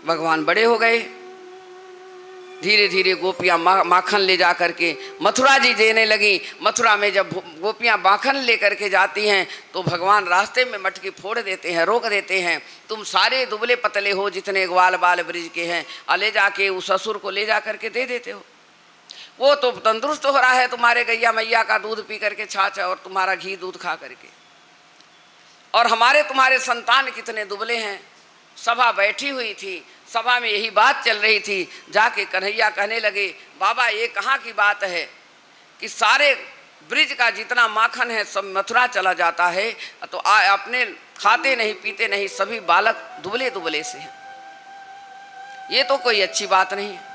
भगवान बड़े हो गए। धीरे धीरे गोपियां माखन ले जा करके मथुरा जी देने लगी। मथुरा में जब गोपियां माखन ले करके जाती हैं तो भगवान रास्ते में मटकी फोड़ देते हैं, रोक देते हैं। तुम सारे दुबले पतले हो जितने ग्वाल बाल ब्रिज के हैं, और ले जाके उस ससुर को ले जा करके दे देते हो। वो तो तंदुरुस्त हो रहा है तुम्हारे गैया मैया का दूध पी करके, छाछ और तुम्हारा घी दूध खा करके, और हमारे तुम्हारे संतान कितने दुबले हैं। सभा बैठी हुई थी, सभा में यही बात चल रही थी। जाके कन्हैया कहने लगे, बाबा ये कहाँ की बात है कि सारे ब्रिज का जितना माखन है सब मथुरा चला जाता है, तो अपने खाते नहीं पीते नहीं, सभी बालक दुबले दुबले से हैं। ये तो कोई अच्छी बात नहीं है।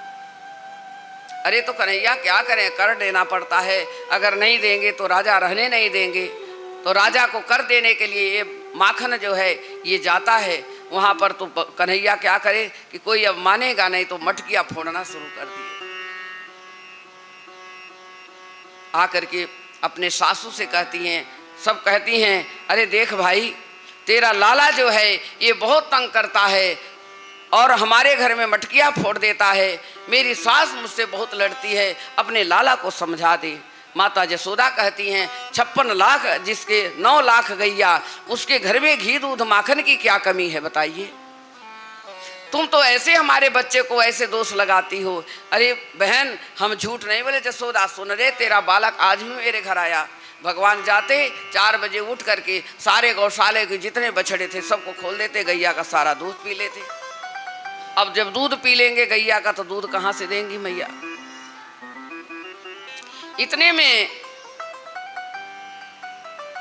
अरे तो कन्हैया क्या करें, कर देना पड़ता है। अगर नहीं देंगे तो राजा रहने नहीं देंगे, तो राजा को कर देने के लिए ये माखन जो है ये जाता है वहाँ पर। तो कन्हैया क्या करे कि कोई अब मानेगा नहीं, तो मटकियाँ फोड़ना शुरू कर दिए। आकर के अपने सासू से कहती हैं, सब कहती हैं, अरे देख भाई तेरा लाला जो है ये बहुत तंग करता है और हमारे घर में मटकियाँ फोड़ देता है। मेरी सास मुझसे बहुत लड़ती है, अपने लाला को समझा दे। माता जसोदा कहती हैं, 56 लाख जिसके 9 लाख गैया, उसके घर में घी दूध माखन की क्या कमी है बताइए। तुम तो ऐसे हमारे बच्चे को ऐसे दोष लगाती हो। अरे बहन हम झूठ नहीं बोले जसोदा, सुन रे तेरा बालक आज भी मेरे घर आया। भगवान जाते 4 बजे उठ करके सारे गौशाले के जितने बछड़े थे सबको खोल देते, गैया का सारा दूध पी लेते। अब जब दूध पी लेंगे गैया का, तो दूध कहाँ से देंगी मैया। इतने में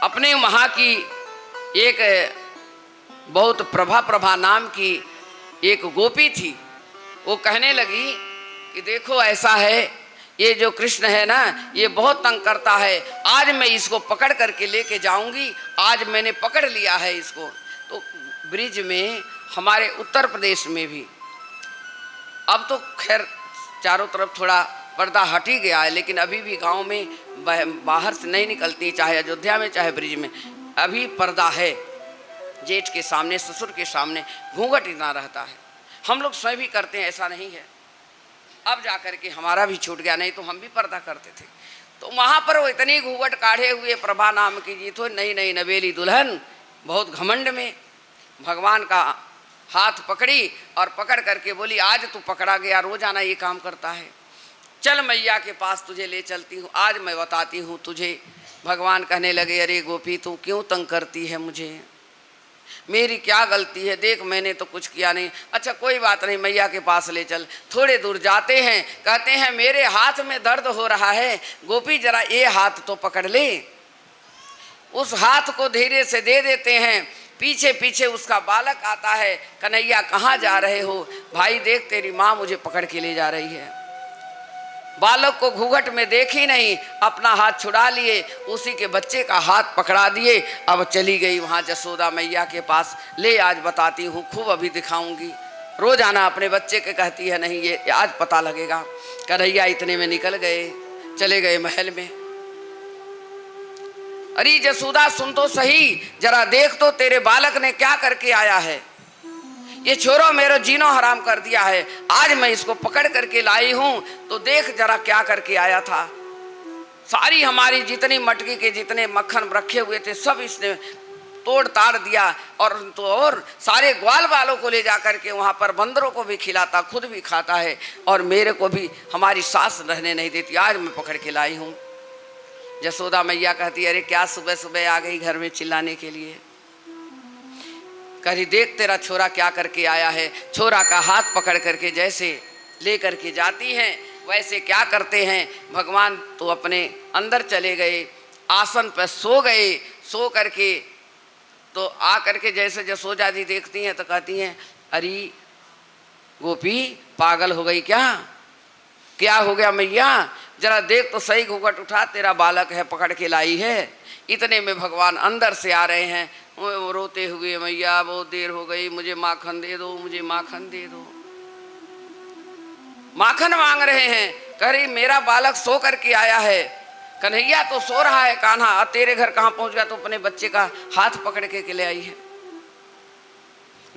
अपने वहाँ की एक बहुत प्रभा नाम की एक गोपी थी। वो कहने लगी कि देखो ऐसा है, ये जो कृष्ण है ना ये बहुत तंग करता है, आज मैं इसको पकड़ करके लेके जाऊंगी। आज मैंने पकड़ लिया है इसको। तो ब्रिज में हमारे उत्तर प्रदेश में भी अब तो खैर चारों तरफ थोड़ा पर्दा हट ही गया है, लेकिन अभी भी गांव में बाहर से नहीं निकलती, चाहे अयोध्या में चाहे ब्रिज में अभी पर्दा है। जेठ के सामने ससुर के सामने घूंघट इतना रहता है। हम लोग स्वयं भी करते हैं, ऐसा नहीं है। अब जाकर के हमारा भी छूट गया, नहीं तो हम भी पर्दा करते थे। तो वहाँ पर वो इतनी घूंघट काढ़े हुए प्रभा नाम की जी तो नई नई नवेली दुल्हन बहुत घमंड में भगवान का हाथ पकड़ी और पकड़ करके बोली, आज तू पकड़ा गया, रोजाना ये काम करता है, चल मैया के पास तुझे ले चलती हूँ, आज मैं बताती हूँ तुझे। भगवान कहने लगे, अरे गोपी तू क्यों तंग करती है मुझे, मेरी क्या गलती है, देख मैंने तो कुछ किया नहीं। अच्छा कोई बात नहीं, मैया के पास ले चल। थोड़े दूर जाते हैं, कहते हैं मेरे हाथ में दर्द हो रहा है, गोपी जरा ये हाथ तो पकड़ ले। उस हाथ को धीरे से दे देते हैं। पीछे पीछे उसका बालक आता है, कन्हैया कहाँ जा रहे हो? भाई देख तेरी माँ मुझे पकड़ के ले जा रही है। बालक को घूंघट में देखी नहीं, अपना हाथ छुड़ा लिए, उसी के बच्चे का हाथ पकड़ा दिए। अब चली गई वहाँ जसोदा मैया के पास, ले आज बताती हूँ, खूब अभी दिखाऊंगी। रोज आना अपने बच्चे के कहती है, नहीं ये आज पता लगेगा। कन्हैया इतने में निकल गए, चले गए महल में। अरे जसोदा सुन तो सही, जरा देख तो तेरे बालक ने क्या करके आया है। ये छोरो मेरा जीनो हराम कर दिया है, आज मैं इसको पकड़ करके लाई हूं, तो देख जरा क्या करके आया था। सारी हमारी जितनी मटकी के जितने मक्खन रखे हुए थे सब इसने तोड़ ताड़ दिया, और सारे ग्वाल वालों को ले जा करके वहाँ पर बंदरों को भी खिलाता, खुद भी खाता है, और मेरे को भी हमारी सास रहने नहीं देती। आज मैं पकड़ के लाई हूँ। जसोदा मैया कहती, अरे क्या सुबह सुबह आ गई घर में चिल्लाने के लिए। कही देख तेरा छोरा क्या करके आया है। छोरा का हाथ पकड़ करके जैसे ले करके जाती हैं, वैसे क्या करते हैं भगवान तो अपने अंदर चले गए, आसन पर सो गए। सो करके तो आ करके जैसे जसोदा जी देखती हैं तो कहती हैं, अरे गोपी पागल हो गई क्या, क्या हो गया मैया, जरा देख तो सही, घूंघट उठा, तेरा बालक है, पकड़ के लाई है। इतने में भगवान अंदर से आ रहे हैं, वो रोते हुए, मैया बहुत देर हो गई, मुझे माखन दे दो, मुझे माखन दे दो। माखन मांग रहे हैं। कह रही मेरा बालक सो करके आया है, कन्हैया तो सो रहा है कान्हा, तेरे घर कहाँ पहुंच गया, तो अपने बच्चे का हाथ पकड़ के ले आई है।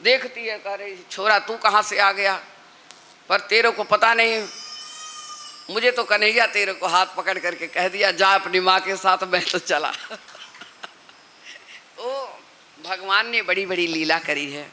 देखती है, कह रही छोरा तू कहाँ से आ गया, पर तेरे को पता नहीं, मुझे तो कन्हैया तेरे को हाथ पकड़ करके कह दिया जा अपनी माँ के साथ, मैं तो चला। ओ भगवान ने बड़ी बड़ी लीला करी है।